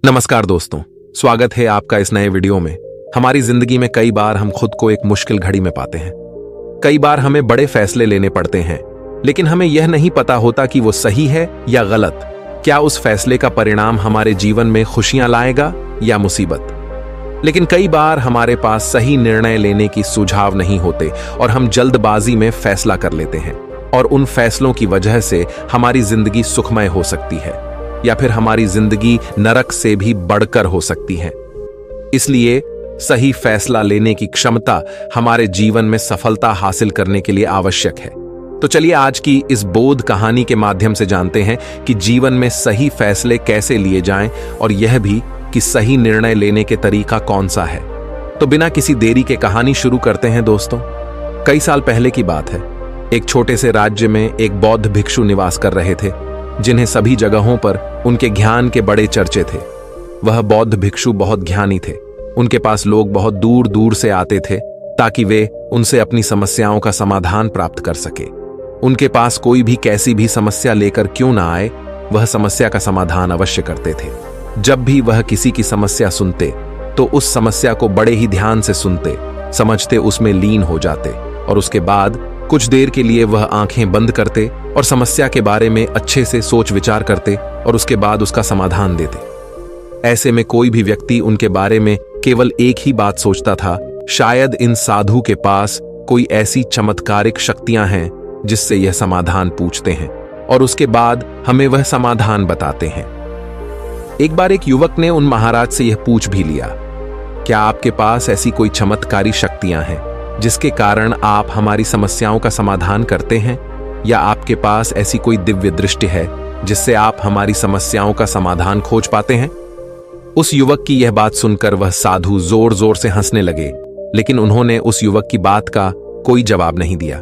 नमस्कार दोस्तों, स्वागत है आपका इस नए वीडियो में। हमारी जिंदगी में कई बार हम खुद को एक मुश्किल घड़ी में पाते हैं। कई बार हमें बड़े फैसले लेने पड़ते हैं, लेकिन हमें यह नहीं पता होता कि वो सही है या गलत। क्या उस फैसले का परिणाम हमारे जीवन में खुशियां लाएगा या मुसीबत। लेकिन कई बार हमारे पास सही निर्णय लेने की सुझाव नहीं होते और हम जल्दबाजी में फैसला कर लेते हैं, और उन फैसलों की वजह से हमारी जिंदगी सुखमय हो सकती है या फिर हमारी जिंदगी नरक से भी बढ़कर हो सकती है। इसलिए सही फैसला लेने की क्षमता हमारे जीवन में सफलता हासिल करने के लिए आवश्यक है। तो चलिए आज की इस बोध कहानी के माध्यम से जानते हैं कि जीवन में सही फैसले कैसे लिए जाएं, और यह भी कि सही निर्णय लेने के तरीका कौन सा है। तो बिना किसी देरी के कहानी शुरू करते हैं दोस्तों। कई साल पहले की बात है। एक छोटे से राज्य में एक बौद्ध भिक्षु निवास कर रहे थे, जिन्हें सभी जगहों पर उनके ज्ञान के बड़े चर्चे थे। वह बौद्ध भिक्षु बहुत ज्ञानी थे। उनके पास लोग बहुत दूर दूर से आते थे ताकि वे उनसे अपनी समस्याओं का समाधान प्राप्त कर सके। उनके पास कोई भी कैसी भी समस्या लेकर क्यों ना आए, वह समस्या का समाधान अवश्य करते थे। जब भी वह किसी की समस्या सुनते तो उस समस्या को बड़े ही ध्यान से सुनते, समझते, उसमें लीन हो जाते, और उसके बाद कुछ देर के लिए वह आंखें बंद करते और समस्या के बारे में अच्छे से सोच विचार करते और उसके बाद उसका समाधान देते। ऐसे में कोई भी व्यक्ति उनके बारे में केवल एक ही बात सोचता था, शायद इन साधु के पास कोई ऐसी चमत्कारिक शक्तियां हैं जिससे यह समाधान पूछते हैं और उसके बाद हमें वह समाधान बताते हैं। एक बार एक युवक ने उन महाराज से यह पूछ भी लिया, क्या आपके पास ऐसी कोई चमत्कारी शक्तियां हैं जिसके कारण आप हमारी समस्याओं का समाधान करते हैं, या आपके पास ऐसी कोई दिव्य दृष्टि है जिससे आप हमारी समस्याओं का समाधान खोज पाते हैं। उस युवक की यह बात सुनकर वह साधु जोर जोर से हंसने लगे, लेकिन उन्होंने उस युवक की बात का कोई जवाब नहीं दिया।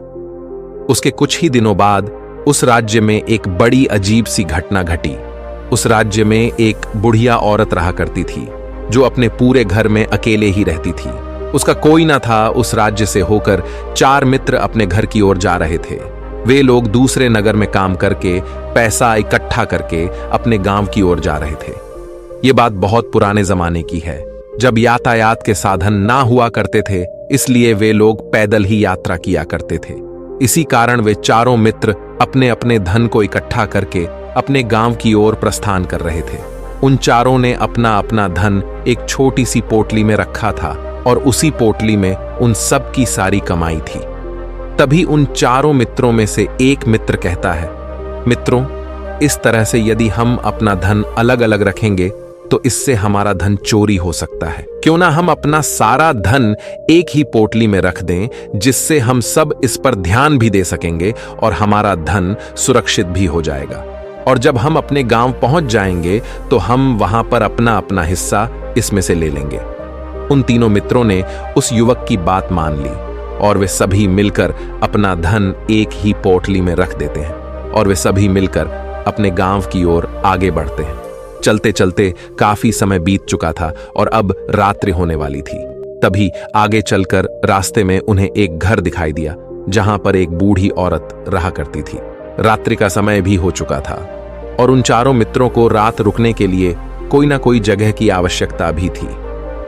उसके कुछ ही दिनों बाद उस राज्य में एक बड़ी अजीब सी घटना घटी। उस राज्य में एक बुढ़िया औरत रहा करती थी जो अपने पूरे घर में अकेले ही रहती थी। उसका कोई ना था। उस राज्य से होकर 4 मित्र अपने घर की ओर जा रहे थे। वे लोग दूसरे नगर में काम करके पैसा इकट्ठा करके अपने गांव की ओर जा रहे थे। ये बात बहुत पुराने जमाने की है, जब यातायात के साधन ना हुआ करते थे, इसलिए वे लोग पैदल ही यात्रा किया करते थे। इसी कारण वे चारों मित्र अपने अपने धन को इकट्ठा करके अपने गांव की ओर प्रस्थान कर रहे थे। उन चारों ने अपना अपना धन एक छोटी सी पोटली में रखा था और उसी पोटली में उन सब की सारी कमाई थी। तभी उन चारों मित्रों में से एक मित्र कहता है, मित्रों, इस तरह से यदि हम अपना धन अलग अलग रखेंगे तो इससे हमारा धन चोरी हो सकता है। क्यों ना हम अपना सारा धन एक ही पोटली में रख दें, जिससे हम सब इस पर ध्यान भी दे सकेंगे और हमारा धन सुरक्षित भी हो जाएगा। और जब हम अपने गांव पहुंच जाएंगे तो हम वहां पर अपना अपना हिस्सा इसमें से ले लेंगे। उन तीनों मित्रों ने उस युवक की बात मान ली और वे सभी मिलकर अपना धन एक ही पोटली में रख देते हैं और वे सभी मिलकर अपने गांव की ओर आगे बढ़ते हैं। चलते चलते काफी समय बीत चुका था और अब रात्रि होने वाली थी। तभी आगे चलकर रास्ते में उन्हें एक घर दिखाई दिया जहां पर एक बूढ़ी औरत रहा करती थी। रात्रि का समय भी हो चुका था और उन चारों मित्रों को रात रुकने के लिए कोई ना कोई जगह की आवश्यकता भी थी।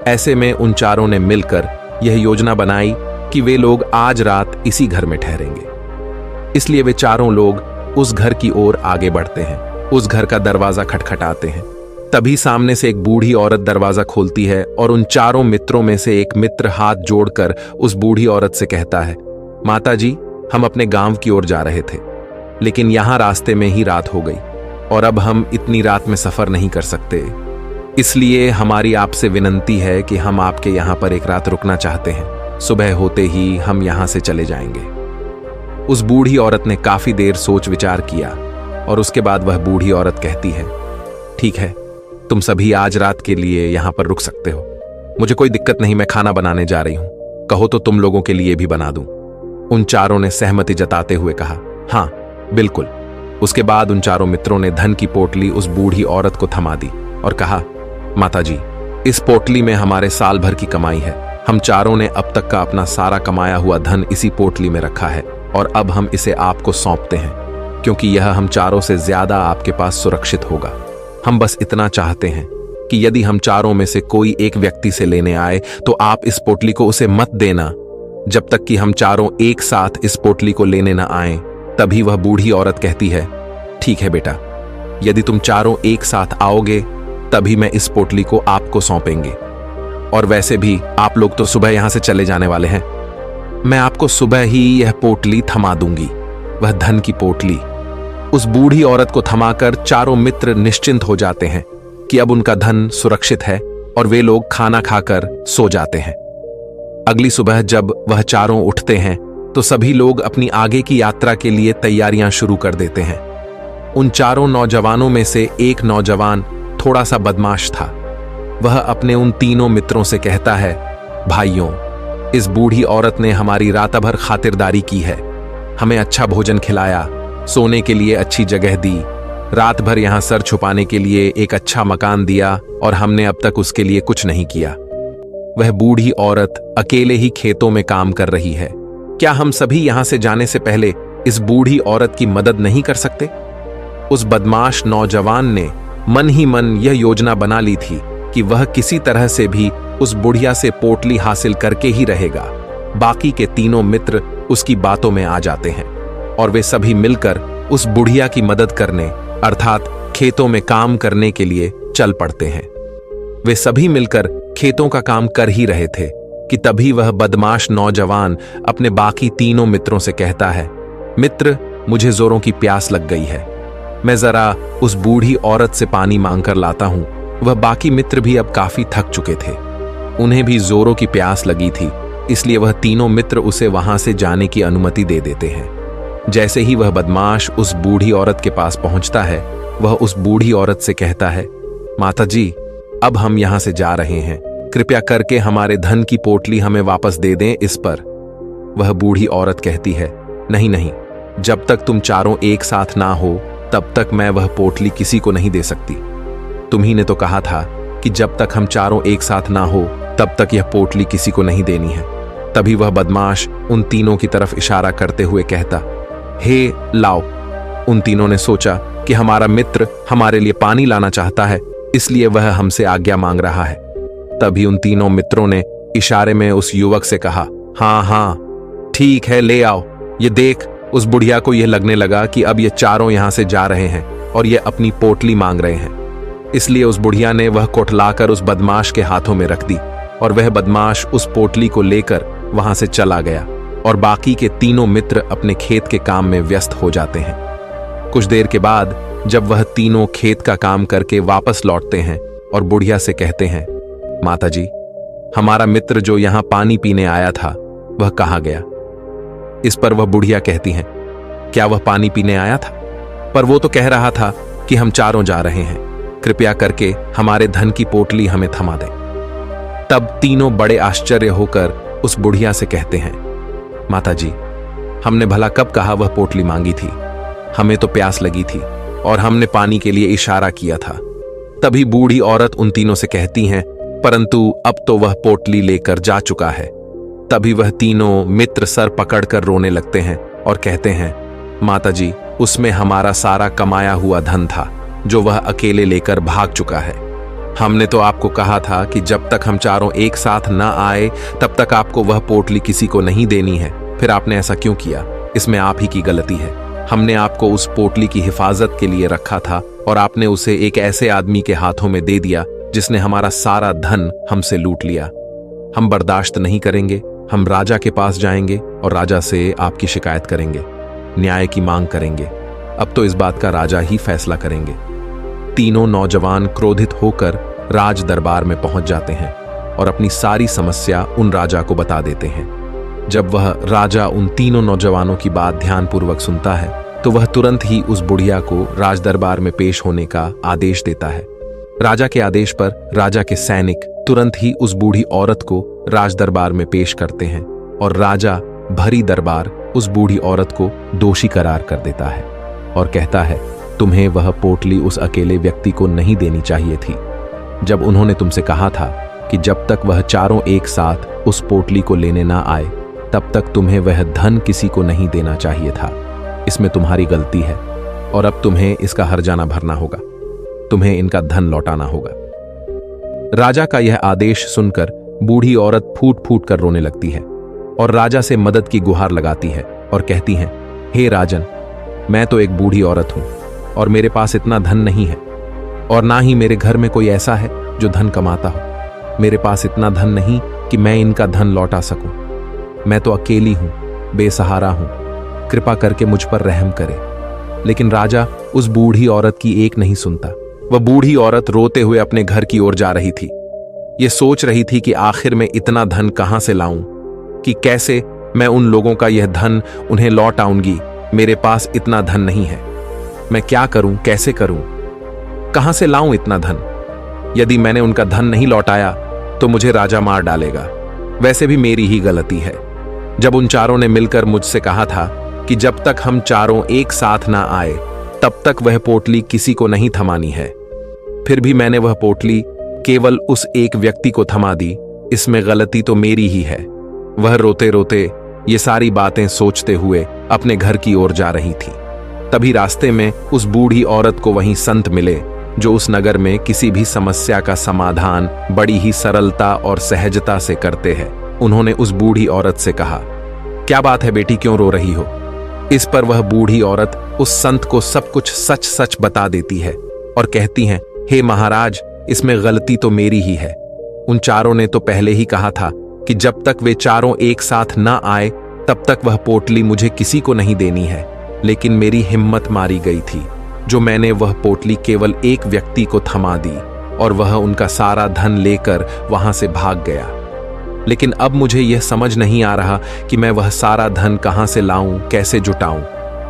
ऐसे में उन चारों ने मिलकर यह योजना बनाई कि वे लोग आज रात इसी घर में ठहरेंगे। इसलिए वे चारों लोग उस घर की ओर आगे बढ़ते हैं। उस घर का दरवाजा खटखटाते हैं। तभी सामने से एक बूढ़ी औरत दरवाजा खोलती है और उन चारों मित्रों में से एक मित्र हाथ जोड़कर उस बूढ़ी औरत से कहता है, माता जी, हम अपने गांव की ओर जा रहे थे, लेकिन यहां रास्ते में ही रात हो गई और अब हम इतनी रात में सफर नहीं कर सकते। इसलिए हमारी आपसे विनंती है कि हम आपके यहाँ पर एक रात रुकना चाहते हैं। सुबह होते ही हम यहाँ से चले जाएंगे। उस बूढ़ी औरत ने काफी देर सोच विचार किया और उसके बाद वह बूढ़ी औरत कहती है, ठीक है, तुम सभी आज रात के लिए यहाँ पर रुक सकते हो। मुझे कोई दिक्कत नहीं, मैं खाना बनाने जा रही हूँ। कहो तो तुम लोगों के लिए भी बना दूं। उन चारों ने सहमति जताते हुए कहा, हाँ बिल्कुल। उसके बाद उन चारों मित्रों ने धन की पोटली उस बूढ़ी औरत को थमा दी और कहा, माता जी, इस पोटली में हमारे साल भर की कमाई है। हम चारों ने अब तक का अपना सारा कमाया हुआ धन इसी पोटली में रखा है और अब हम इसे आपको सौंपते हैं, क्योंकि यह हम चारों से ज्यादा आपके पास सुरक्षित होगा। हम बस इतना चाहते हैं कि यदि हम चारों में से कोई एक व्यक्ति से लेने आए तो आप इस पोटली को उसे मत देना जब तक कि हम चारों एक साथ इस पोटली को लेने न आए। तभी वह बूढ़ी औरत कहती है, ठीक है बेटा, यदि तुम चारों एक साथ आओगे तभी मैं इस पोटली को आपको सौंपेंगे। और वैसे भी आप लोग तो सुबह यहां से चले जाने वाले हैं। मैं आपको सुबह ही यह पोटली थमा दूंगी, वह धन की पोटली। उस बूढ़ी औरत को थमाकर चारों मित्र निश्चिंत हो जाते हैं कि अब उनका धन सुरक्षित है और वे लोग खाना खाकर सो जाते हैं। अगली सुबह जब वह चारों उठते हैं तो सभी लोग अपनी आगे की यात्रा के लिए तैयारियां शुरू कर देते हैं। उन चारों नौजवानों में से एक नौजवान थोड़ा सा बदमाश था। वह अपने उन तीनों मित्रों से कहता है, भाइयों, इस बूढ़ी औरत ने हमारी रात भर खातिरदारी की है, हमें अच्छा भोजन खिलाया, सोने के लिए अच्छी जगह दी, रात भर यहां सर छुपाने के लिए एक अच्छा मकान दिया और हमने अब तक उसके लिए कुछ नहीं किया। वह बूढ़ी औरत अकेले ही खेतों में काम कर रही है। क्या हम सभी यहां से जाने से पहले इस बूढ़ी औरत की मदद नहीं कर सकते? उस बदमाश नौजवान ने मन ही मन यह योजना बना ली थी कि वह किसी तरह से भी उस बुढ़िया से पोटली हासिल करके ही रहेगा। बाकी के तीनों मित्र उसकी बातों में आ जाते हैं और वे सभी मिलकर उस बुढ़िया की मदद करने अर्थात खेतों में काम करने के लिए चल पड़ते हैं। वे सभी मिलकर खेतों का काम कर ही रहे थे कि तभी वह बदमाश नौजवान अपने बाकी तीनों मित्रों से कहता है, मित्र, मुझे जोरों की प्यास लग गई है, मैं जरा उस बूढ़ी औरत से पानी मांगकर लाता हूं। वह बाकी मित्र भी अब काफी थक चुके थे, उन्हें भी जोरों की प्यास लगी थी, इसलिए वह तीनों मित्र उसे वहां से जाने की अनुमति दे देते हैं। जैसे ही वह बदमाश उस बूढ़ी औरत के पास पहुंचता है, वह उस बूढ़ी औरत से कहता है, माता जी, अब हम यहां से जा रहे हैं, कृपया करके हमारे धन की पोटली हमें वापस दे दें। इस पर वह बूढ़ी औरत कहती है, नहीं नहीं, जब तक तुम चारों एक साथ ना हो तब तक मैं वह पोटली किसी को नहीं दे सकती। तुम्ही ने तो कहा था कि जब तक हम चारों एक साथ ना हो तब तक यह पोटली किसी को नहीं देनी है। तभी वह बदमाश उन तीनों की तरफ इशारा करते हुए कहता, हे लाओ। उन तीनों ने सोचा कि हमारा मित्र हमारे लिए पानी लाना चाहता है, इसलिए वह हमसे आज्ञा मांग रहा है। तभी उन तीनों मित्रों ने इशारे में उस युवक से कहा, हाँ हाँ ठीक है, ले आओ। ये देख, उस बुढ़िया को यह लगने लगा कि अब ये चारों यहां से जा रहे हैं और ये अपनी पोटली मांग रहे हैं, इसलिए उस बुढ़िया ने वह कोठलाकर उस बदमाश के हाथों में रख दी और वह बदमाश उस पोटली को लेकर वहां से चला गया और बाकी के तीनों मित्र अपने खेत के काम में व्यस्त हो जाते हैं। कुछ देर के बाद जब वह तीनों खेत का काम करके वापस लौटते हैं और बुढ़िया से कहते हैं, माता जी, हमारा मित्र जो यहां पानी पीने आया था वह कहाँ गया? इस पर वह बुढ़िया कहती हैं, क्या वह पानी पीने आया था? पर वो तो कह रहा था कि हम चारों जा रहे हैं, कृपया करके हमारे धन की पोटली हमें थमा दें। तब तीनों बड़े आश्चर्य होकर उस बुढ़िया से कहते हैं, माता जी, हमने भला कब कहा वह पोटली मांगी थी? हमें तो प्यास लगी थी और हमने पानी के लिए इशारा किया था। तभी बूढ़ी औरत उन तीनों से कहती हैं, परंतु अब तो वह पोटली लेकर जा चुका है। तभी वह तीनों मित्र सर पकड़कर रोने लगते हैं और कहते हैं, माता जी, उसमें हमारा सारा कमाया हुआ धन था जो वह अकेले लेकर भाग चुका है। हमने तो आपको कहा था कि जब तक हम चारों एक साथ न आए तब तक आपको वह पोटली किसी को नहीं देनी है, फिर आपने ऐसा क्यों किया? इसमें आप ही की गलती है। हमने आपको उस पोटली की हिफाजत के लिए रखा था और आपने उसे एक ऐसे आदमी के हाथों में दे दिया जिसने हमारा सारा धन हमसे लूट लिया। हम बर्दाश्त नहीं करेंगे, हम राजा के पास जाएंगे और राजा से आपकी शिकायत करेंगे, न्याय की मांग करेंगे। अब तो इस बात का राजा ही फैसला करेंगे। तीनों नौजवान क्रोधित होकर राज दरबार में पहुंच जाते हैं और अपनी सारी समस्या उन राजा को बता देते हैं। जब वह राजा उन तीनों नौजवानों की बात ध्यानपूर्वक सुनता है तो वह तुरंत ही उस बुढ़िया को राज दरबार में पेश होने का आदेश देता है। राजा के आदेश पर राजा के सैनिक तुरंत ही उस बूढ़ी औरत को राज दरबार में पेश करते हैं और राजा भरी दरबार उस बूढ़ी औरत को दोषी करार कर देता है और कहता है, तुम्हें वह पोटली उस अकेले व्यक्ति को नहीं देनी चाहिए थी। जब उन्होंने तुमसे कहा था कि जब तक वह चारों एक साथ उस पोटली को लेने ना आए तब तक तुम्हें वह धन किसी को नहीं देना चाहिए था। इसमें तुम्हारी गलती है और अब तुम्हें इसका हर्जाना भरना होगा, तुम्हें इनका धन लौटाना होगा। राजा का यह आदेश सुनकर बूढ़ी औरत फूट फूट कर रोने लगती है और राजा से मदद की गुहार लगाती है और कहती हैं, हे राजन, मैं तो एक बूढ़ी औरत हूं और मेरे पास इतना धन नहीं है और ना ही मेरे घर में कोई ऐसा है जो धन कमाता हो। मेरे पास इतना धन नहीं कि मैं इनका धन लौटा सकूं। मैं तो अकेली हूं, बेसहारा हूं, कृपा करके मुझ पर रहम करे। लेकिन राजा उस बूढ़ी औरत की एक नहीं सुनता। वह बूढ़ी औरत रोते हुए अपने घर की ओर जा रही थी। ये सोच रही थी कि आखिर मैं इतना धन कहां से लाऊं, कि कैसे मैं उन लोगों का यह धन उन्हें लौट आऊंगी। मेरे पास इतना धन नहीं है। मैं क्या करूं, कैसे करूं, कहां से लाऊं इतना धन? यदि मैंने उनका धन नहीं लौटाया तो मुझे राजा मार डालेगा। वैसे भी मेरी ही गलती है। जब उन चारों ने मिलकर मुझसे कहा था कि जब तक हम चारों एक साथ ना आए तब तक वह पोटली किसी को नहीं थमानी है, फिर भी मैंने वह पोटली केवल उस एक व्यक्ति को थमा दी। इसमें गलती तो मेरी ही है। वह रोते रोते ये सारी बातें सोचते हुए अपने घर की ओर जा रही थी। तभी रास्ते में उस बूढ़ी औरत को वहीं संत मिले जो उस नगर में किसी भी समस्या का समाधान बड़ी ही सरलता और सहजता से करते हैं। उन्होंने उस बूढ़ी औरत से कहा, क्या बात है बेटी, क्यों रो रही हो? इस पर वह बूढ़ी औरत उस संत को सब कुछ सच सच बता देती है और कहती हैं, हे महाराज, इसमें गलती तो मेरी ही है। उन चारों ने तो पहले ही कहा था कि जब तक वे चारों एक साथ ना आए तब तक वह पोटली मुझे किसी को नहीं देनी है। लेकिन मेरी हिम्मत मारी गई थी जो मैंने वह पोटली केवल एक व्यक्ति को थमा दी और वह उनका सारा धन लेकर वहां से भाग गया। लेकिन अब मुझे यह समझ नहीं आ रहा कि मैं वह सारा धन कहां से लाऊं, कैसे जुटाऊं।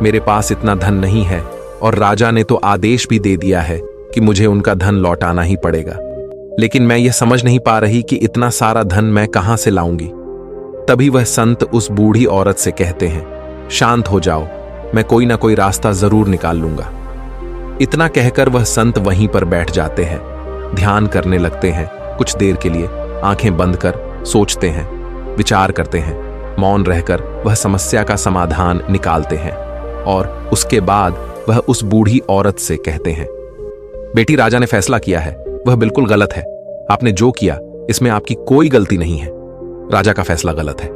मेरे पास इतना धन नहीं है और राजा ने तो आदेश भी दे दिया है कि मुझे उनका धन लौटाना ही पड़ेगा। लेकिन मैं यह समझ नहीं पा रही कि इतना सारा धन मैं कहां से लाऊंगी। तभी वह संत उस बूढ़ी औरत से कहते हैं, शांत हो जाओ, मैं कोई ना कोई रास्ता जरूर निकाल लूंगा। इतना कहकर वह संत वहीं पर बैठ जाते हैं, ध्यान करने लगते हैं। कुछ देर के लिए आंखें बंद कर सोचते हैं, विचार करते हैं। मौन रहकर वह समस्या का समाधान निकालते हैं और उसके बाद वह उस बूढ़ी औरत से कहते हैं, बेटी, राजा ने फैसला किया है, वह बिल्कुल गलत है। आपने जो किया इसमें आपकी कोई गलती नहीं है। राजा का फैसला गलत है।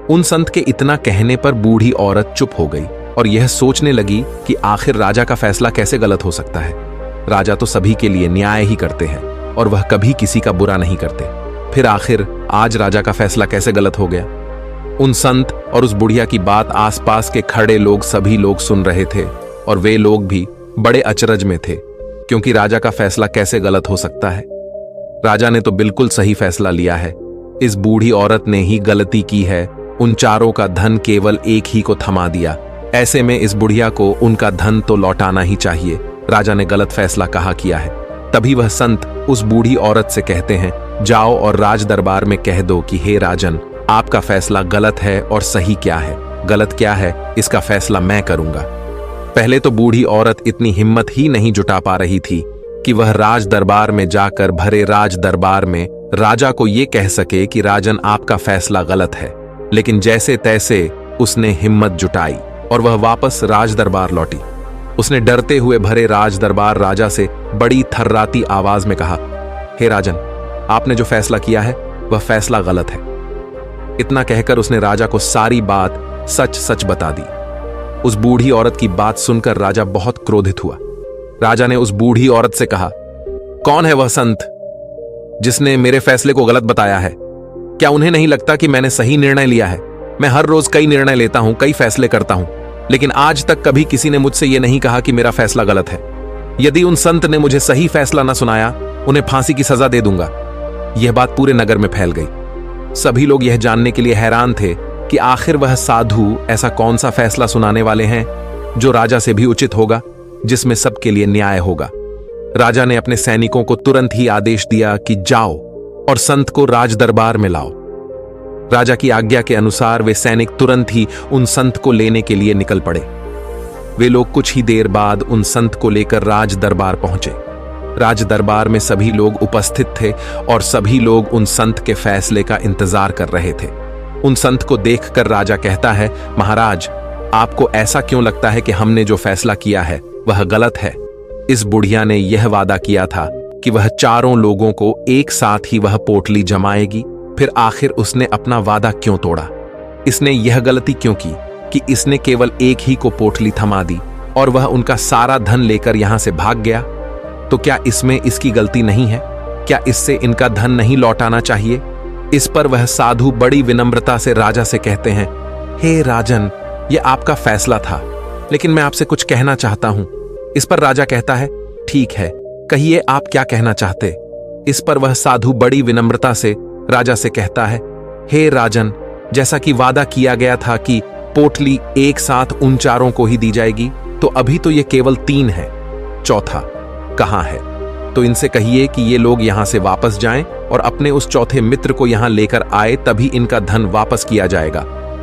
उन संत के इतना कहने पर बूढ़ी औरत चुप हो गई और यह सोचने लगी कि आखिर राजा का फैसला कैसे गलत हो सकता है। राजा तो सभी के लिए न्याय ही करते हैं और वह कभी किसी का बुरा नहीं करते। फिर आखिर आज राजा का फैसला कैसे गलत हो गया? उन संत और उस बुढ़िया की बात आसपास के खड़े लोग सभी लोग सुन रहे थे और वे लोग भी बड़े अचरज में थे, क्योंकि राजा का फैसला कैसे गलत हो सकता है। राजा ने तो बिल्कुल सही फैसला लिया है। इस बूढ़ी औरत ने ही गलती की है, उन चारों का धन केवल एक ही को थमा दिया। ऐसे में इस बुढ़िया को उनका धन तो लौटाना ही चाहिए। राजा ने गलत फैसला कहा किया है। तभी वह संत उस बूढ़ी औरत से कहते हैं, जाओ और राज दरबार में कह दो कि हे राजन, आपका फैसला गलत है और सही क्या है, गलत क्या है, इसका फैसला मैं करूंगा। पहले तो बूढ़ी औरत इतनी हिम्मत ही नहीं जुटा पा रही थी कि वह राज दरबार में जाकर भरे राज दरबार में राजा को यह कह सके कि राजन, आपका फैसला गलत है। लेकिन जैसे तैसे उसने हिम्मत जुटाई और वह वापस राज दरबार लौटी। उसने डरते हुए भरे राज दरबार राजा से बड़ी थर्राती आवाज में कहा, हे राजन, आपने जो फैसला किया है वह फैसला गलत है। इतना कहकर उसने राजा को सारी बात सच सच बता दी। उस बूढ़ी औरत की बात सुनकर राजा बहुत क्रोधित हुआ। राजा ने उस बूढ़ी औरत से कहा, कौन है वह संत जिसने मेरे फैसले को गलत बताया है? क्या उन्हें नहीं लगता कि मैंने सही निर्णय लिया है? मैं हर रोज कई निर्णय लेता हूं, कई फैसले करता हूं, लेकिन आज तक कभी किसी ने मुझसे यह नहीं कहा कि मेरा फैसला गलत है। यदि उन संत ने मुझे सही फैसला न सुनाया, उन्हें फांसी की सजा दे दूंगा। यह बात पूरे नगर में फैल गई। सभी लोग यह जानने के लिए हैरान थे कि आखिर वह साधु ऐसा कौन सा फैसला सुनाने वाले हैं जो राजा से भी उचित होगा, जिसमें सबके लिए न्याय होगा। राजा ने अपने सैनिकों को तुरंत ही आदेश दिया कि जाओ और संत को राज दरबार में लाओ। राजा की आज्ञा के अनुसार वे सैनिक तुरंत ही उन संत को लेने के लिए निकल पड़े। वे लोग कुछ ही देर बाद उन संत को लेकर राज दरबार पहुंचे। राज दरबार में सभी लोग उपस्थित थे और सभी लोग उन संत के फैसले का इंतजार कर रहे थे। उन संत को देखकर राजा कहता है, महाराज, आपको ऐसा क्यों लगता है कि हमने जो फैसला किया है वह गलत है? इस बुढ़िया ने यह वादा किया था कि वह चारों लोगों को एक साथ ही वह पोटली जमाएगी। फिर आखिर उसने अपना वादा क्यों तोड़ा? इसने यह गलती क्यों की कि इसने केवल एक ही को पोटली थमा दी और वह उनका सारा धन लेकर यहां से भाग गया? तो क्या इसमें इसकी गलती नहीं है? क्या इससे इनका धन नहीं लौटाना चाहिए? इस पर वह साधु बड़ी विनम्रता से राजा से कहते हैं, हे राजन, यह आपका फैसला था, लेकिन मैं आपसे कुछ कहना चाहता हूं। इस पर राजा कहता है, ठीक है, कहिए आप क्या कहना चाहते। इस पर वह साधु बड़ी विनम्रता से राजा से कहता है, हे राजन, जैसा कि वादा किया गया था कि पोटली एक साथ उन चारों को ही दी जाएगी, तो अभी तो ये केवल 3 है, चौथा कहां है? तो इनसे कहिए कि ये लोग यहां से वापस जाएं और अपने उस चौथे मित्र को यहां लेकर आए, तभी इनका धन वापस किया जाएगा।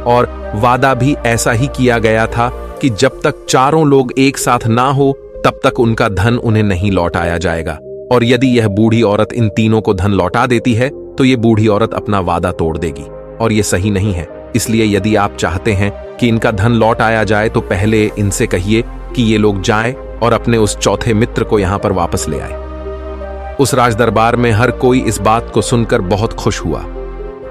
और वादा भी ऐसा ही किया गया था कि जब तक चारों लोग एक साथ ना हो तब तक उनका धन उन्हें नहीं लौटाया जाएगा। और यदि यह बूढ़ी औरत इन तीनों को धन लौटा देती है तो ये बूढ़ी औरत अपना वादा तोड़ देगी, और ये सही नहीं है। इसलिए यदि आप चाहते हैं कि इनका धन लौट आया जाए तो पहले इनसे कहिए कि ये लोग जाएं और अपने उस चौथे मित्र को यहां पर वापस ले आए। उस राजदरबार में हर कोई इस बात को सुनकर बहुत खुश हुआ।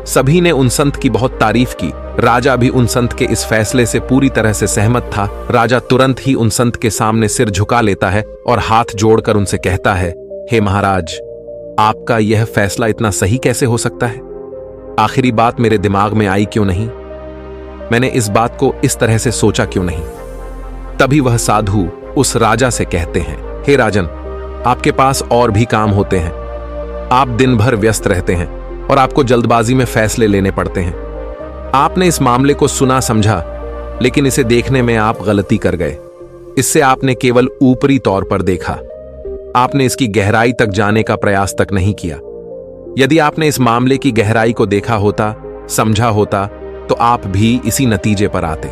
सभी ने उन संत की बहुत तारीफ की। राजा भी उन संत के इस फैसले से पूरी तरह से सहमत था। राजा तुरंत ही उन संत के सामने सिर झुका लेता है और हाथ जोड़कर उनसे कहता है, हे महाराज, आपका यह फैसला इतना सही कैसे हो सकता है? आखिरी बात मेरे दिमाग में आई क्यों नहीं? मैंने इस बात को इस तरह से सोचा क्यों नहीं? तभी वह साधु उस राजा से कहते हैं, हे राजन, आपके पास और भी काम होते हैं। आप दिन भर व्यस्त रहते हैं और आपको जल्दबाजी में फैसले लेने पड़ते हैं। आपने इस मामले को सुना समझा, लेकिन इसे देखने में आप गलती कर गए। इससे आपने केवल ऊपरी तौर पर देखा। आपने इसकी गहराई तक जाने का प्रयास तक नहीं किया। यदि आपने इस मामले की गहराई को देखा होता, समझा होता, तो आप भी इसी नतीजे पर आते।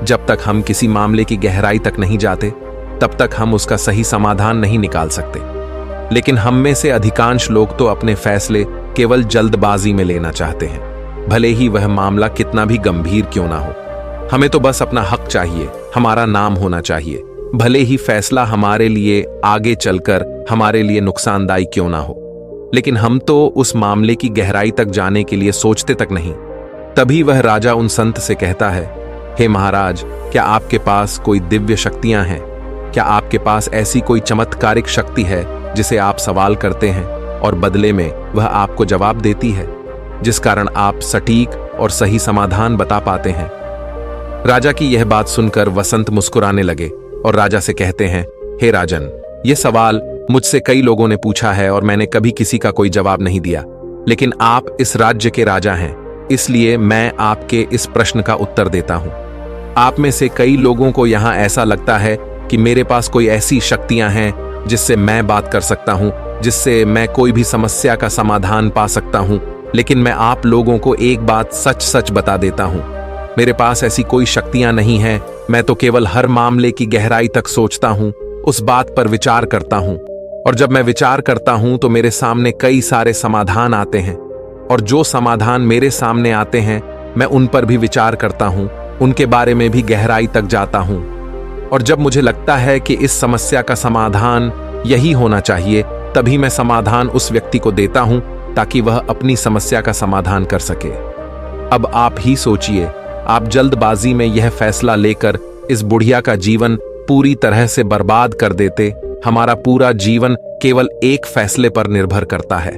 जब तक हम किसी मामले की गहराई तक नहीं जाते, तब तक हम उसका सही समाधान नहीं निकाल सकते। लेकिन हम में से अधिकांश लोग तो अपने फैसले केवल जल्दबाजी में लेना चाहते हैं, भले ही वह मामला कितना भी गंभीर क्यों ना हो। हमें तो बस अपना हक चाहिए, हमारा नाम होना चाहिए, भले ही फैसला हमारे लिए आगे चलकर हमारे लिए नुकसानदायी क्यों ना हो। लेकिन हम तो उस मामले की गहराई तक जाने के लिए सोचते तक नहीं। तभी वह राजा उन संत से कहता है, हे महाराज, क्या आपके पास कोई दिव्य शक्तियां हैं? क्या आपके पास ऐसी कोई चमत्कारिक शक्ति है जिसे आप सवाल करते हैं और बदले में वह आपको जवाब देती है, जिस कारण आप सटीक और सही समाधान बता पाते हैं? राजा की यह बात सुनकर वसंत मुस्कुराने लगे और राजा से कहते हैं, हे राजन, यह सवाल मुझसे कई लोगों ने पूछा है और मैंने कभी किसी का कोई जवाब नहीं दिया। लेकिन आप इस राज्य के राजा हैं, इसलिए मैं आपके इस प्रश्न का उत्तर देता हूं। आप में से कई लोगों को यहां ऐसा लगता है कि मेरे पास कोई ऐसी शक्तियां हैं जिससे मैं बात कर सकता हूं, जिससे मैं कोई भी समस्या का समाधान पा सकता हूं। लेकिन मैं आप लोगों को एक बात सच सच बता देता हूं, मेरे पास ऐसी कोई शक्तियां नहीं हैं। मैं तो केवल हर मामले की गहराई तक सोचता हूं, उस बात पर विचार करता हूं, और जब मैं विचार करता हूं तो मेरे सामने कई सारे समाधान आते हैं, और जो समाधान मेरे सामने आते हैं मैं उन पर भी विचार करता हूं, उनके बारे में भी गहराई तक जाता हूं। और जब मुझे लगता है कि इस समस्या का समाधान यही होना चाहिए, तभी मैं समाधान उस व्यक्ति को देता हूं ताकि वह अपनी समस्या का समाधान कर सके। अब आप ही सोचिए, आप जल्दबाजी में यह फैसला लेकर इस बुढ़िया का जीवन पूरी तरह से बर्बाद कर देते। हमारा पूरा जीवन केवल एक फैसले पर निर्भर करता है।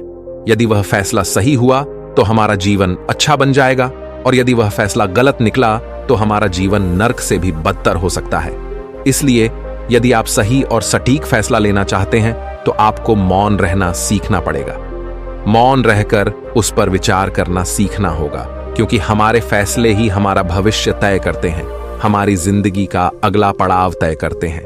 यदि वह फैसला सही हुआ तो हमारा जीवन अच्छा बन जाएगा, और यदि वह फैसला गलत निकला तो हमारा जीवन नर्क से भी बदतर हो सकता है। इसलिए यदि आप सही और सटीक फैसला लेना चाहते हैं तो आपको मौन रहना सीखना पड़ेगा। मौन रहकर उस पर विचार करना सीखना होगा, क्योंकि हमारे फैसले ही हमारा भविष्य तय करते हैं, हमारी जिंदगी का अगला पड़ाव तय करते हैं।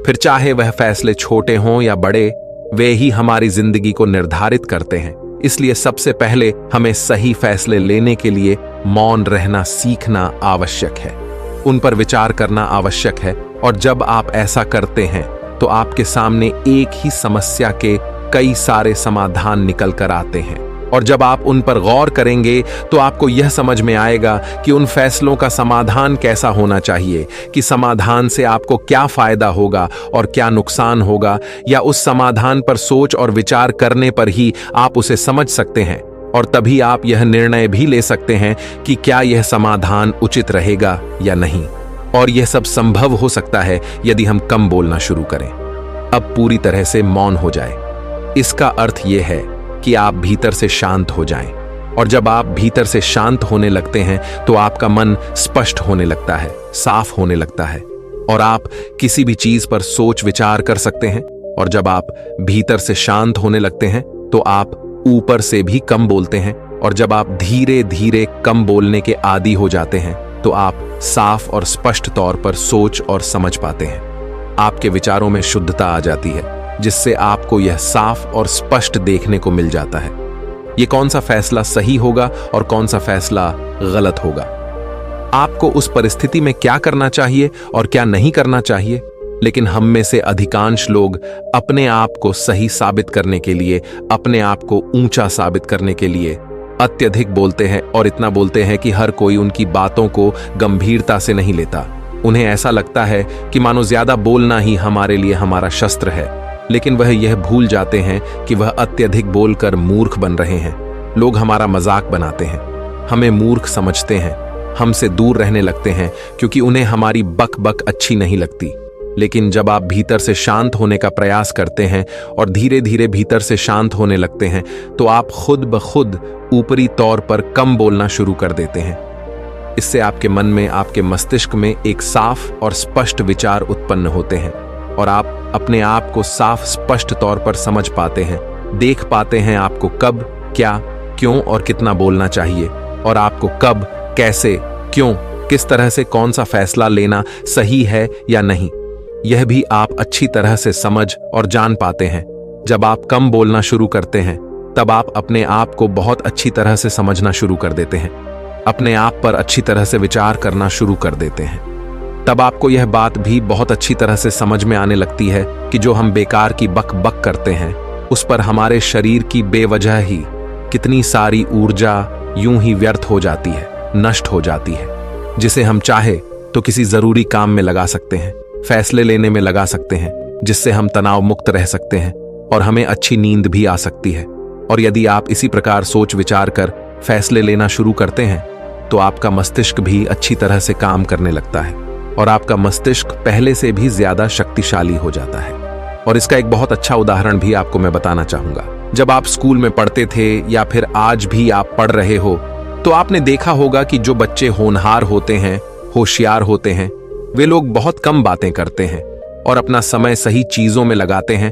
फिर चाहे वह फैसले छोटे हों या बड़े, वे ही हमारी जिंदगी को निर्धारित करते हैं। इसलिए सबसे पहले हमें सही फैसले लेने के लिए मौन रहना सीखना आवश्यक है, उन पर विचार करना आवश्यक है। और जब आप ऐसा करते हैं तो आपके सामने एक ही समस्या के कई सारे समाधान निकल कर आते हैं। और जब आप उन पर गौर करेंगे तो आपको यह समझ में आएगा कि उन फैसलों का समाधान कैसा होना चाहिए, कि समाधान से आपको क्या फायदा होगा और क्या नुकसान होगा, या उस समाधान पर सोच और विचार करने पर ही आप उसे समझ सकते हैं। और तभी आप यह निर्णय भी ले सकते हैं कि क्या यह समाधान उचित रहेगा या नहीं। और यह सब संभव हो सकता है यदि हम कम बोलना शुरू करें, अब पूरी तरह से मौन हो जाए। इसका अर्थ यह है कि आप भीतर से शांत हो जाएं। और जब आप भीतर से शांत होने लगते हैं तो आपका मन स्पष्ट होने लगता है, साफ होने लगता है, और आप किसी भी चीज पर सोच विचार कर सकते हैं। और जब आप भीतर से शांत होने लगते हैं तो आप ऊपर से भी कम बोलते हैं। और जब आप धीरे धीरे कम बोलने के आदी हो जाते हैं तो आप साफ और स्पष्ट तौर पर सोच और समझ पाते हैं। आपके विचारों में शुद्धता आ जाती है, जिससे आपको यह साफ और स्पष्ट देखने को मिल जाता है ये कौन सा फैसला सही होगा और कौन सा फैसला गलत होगा। आपको उस परिस्थिति में क्या करना चाहिए और क्या नहीं करना चाहिए। लेकिन हम में से अधिकांश लोग अपने आप को सही साबित करने के लिए, अपने आप को ऊंचा साबित करने के लिए अत्यधिक बोलते हैं, और इतना बोलते हैं कि हर कोई उनकी बातों को गंभीरता से नहीं लेता। उन्हें ऐसा लगता है कि मानो ज्यादा बोलना ही हमारे लिए हमारा शस्त्र है, लेकिन वह यह भूल जाते हैं कि वह अत्यधिक बोलकर मूर्ख बन रहे हैं। लोग हमारा मजाक बनाते हैं, हमें मूर्ख समझते हैं, हमसे दूर रहने लगते हैं क्योंकि उन्हें हमारी बक बक अच्छी नहीं लगती। लेकिन जब आप भीतर से शांत होने का प्रयास करते हैं और धीरे धीरे भीतर से शांत होने लगते हैं तो आप खुद ब खुद ऊपरी तौर पर कम बोलना शुरू कर देते हैं। इससे आपके मन में, आपके मस्तिष्क में एक साफ और स्पष्ट विचार उत्पन्न होते हैं और आप अपने आप को साफ स्पष्ट तौर पर समझ पाते हैं, देख पाते हैं आपको कब, क्या, क्यों और कितना बोलना चाहिए, और आपको कब, कैसे, क्यों, किस तरह से कौन सा फैसला लेना सही है या नहीं, यह भी आप अच्छी तरह से समझ और जान पाते हैं। जब आप कम बोलना शुरू करते हैं तब आप अपने आप को बहुत अच्छी तरह से समझना शुरू कर देते हैं, अपने आप पर अच्छी तरह से विचार करना शुरू कर देते हैं। तब आपको यह बात भी बहुत अच्छी तरह से समझ में आने लगती है कि जो हम बेकार की बक बक करते हैं उस पर हमारे शरीर की बेवजह ही कितनी सारी ऊर्जा यूं ही व्यर्थ हो जाती है, नष्ट हो जाती है, जिसे हम चाहे तो किसी जरूरी काम में लगा सकते हैं, फैसले लेने में लगा सकते हैं, जिससे हम तनाव मुक्त रह सकते हैं और हमें अच्छी नींद भी आ सकती है। और यदि आप इसी प्रकार सोच विचार कर फैसले लेना शुरू करते हैं तो आपका मस्तिष्क भी अच्छी तरह से काम करने लगता है और आपका मस्तिष्क पहले से भी ज्यादा शक्तिशाली हो जाता है। और इसका एक बहुत अच्छा उदाहरण भी आपको मैं बताना चाहूंगा। जब आप स्कूल में पढ़ते थे या फिर आज भी आप पढ़ रहे हो तो आपने देखा होगा कि जो बच्चे होनहार होते हैं, होशियार होते हैं, वे लोग बहुत कम बातें करते हैं और अपना समय सही चीजों में लगाते हैं।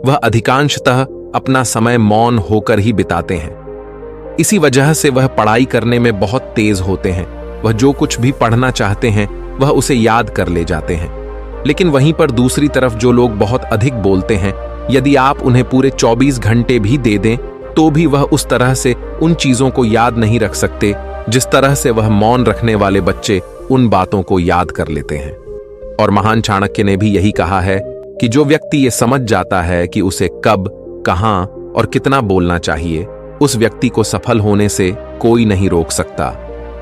वह अधिकांशतः अपना समय मौन होकर ही बिताते हैं। इसी वजह से वह पढ़ाई करने में बहुत तेज होते हैं। वह जो कुछ भी पढ़ना चाहते हैं वह उसे याद कर ले जाते हैं। लेकिन वहीं पर दूसरी तरफ जो लोग बहुत अधिक बोलते हैं, यदि आप उन्हें पूरे 24 घंटे भी दे दें तो भी वह उस तरह से उन चीजों को याद नहीं रख सकते जिस तरह से वह मौन रखने वाले बच्चे उन बातों को याद कर लेते हैं। और महान चाणक्य ने भी यही कहा है कि जो व्यक्ति ये समझ जाता है कि उसे कब, कहां और कितना बोलना चाहिए, उस व्यक्ति को सफल होने से कोई नहीं रोक सकता।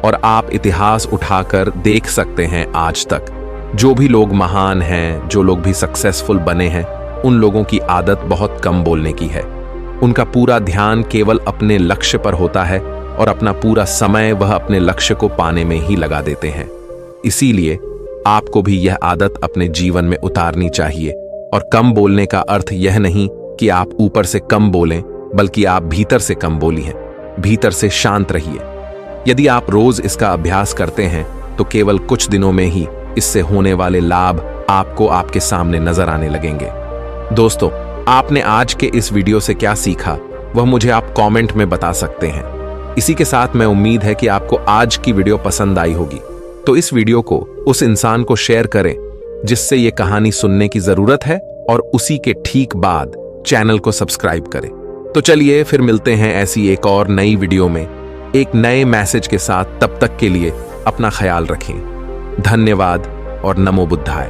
और आप इतिहास उठाकर देख सकते हैं, आज तक जो भी लोग महान हैं, जो लोग भी सक्सेसफुल बने हैं, उन लोगों की आदत बहुत कम बोलने की है। उनका पूरा ध्यान केवल अपने लक्ष्य पर होता है और अपना पूरा समय वह अपने लक्ष्य को पाने में ही लगा देते हैं। इसीलिए आपको भी यह आदत अपने जीवन में उतारनी चाहिए। और कम बोलने का अर्थ यह नहीं कि आप ऊपर से कम बोलें, बल्कि आप भीतर से कम बोलिए, भीतर से शांत रहिए। यदि आप रोज इसका अभ्यास करते हैं तो केवल कुछ दिनों में ही इससे होने वाले लाभ आपको आपके सामने नजर आने लगेंगे। दोस्तों, आपने आज के इस वीडियो से क्या सीखा वह मुझे आप कमेंट में बता सकते हैं। इसी के साथ मैं उम्मीद है कि आपको आज की वीडियो पसंद आई होगी, तो इस वीडियो को उस इंसान को शेयर करें जिससे ये कहानी सुनने की जरूरत है, और उसी के ठीक बाद चैनल को सब्सक्राइब करें। तो चलिए फिर मिलते हैं ऐसी एक और नई वीडियो में एक नए मैसेज के साथ। तब तक के लिए अपना ख्याल रखें। धन्यवाद और नमो बुद्धाय।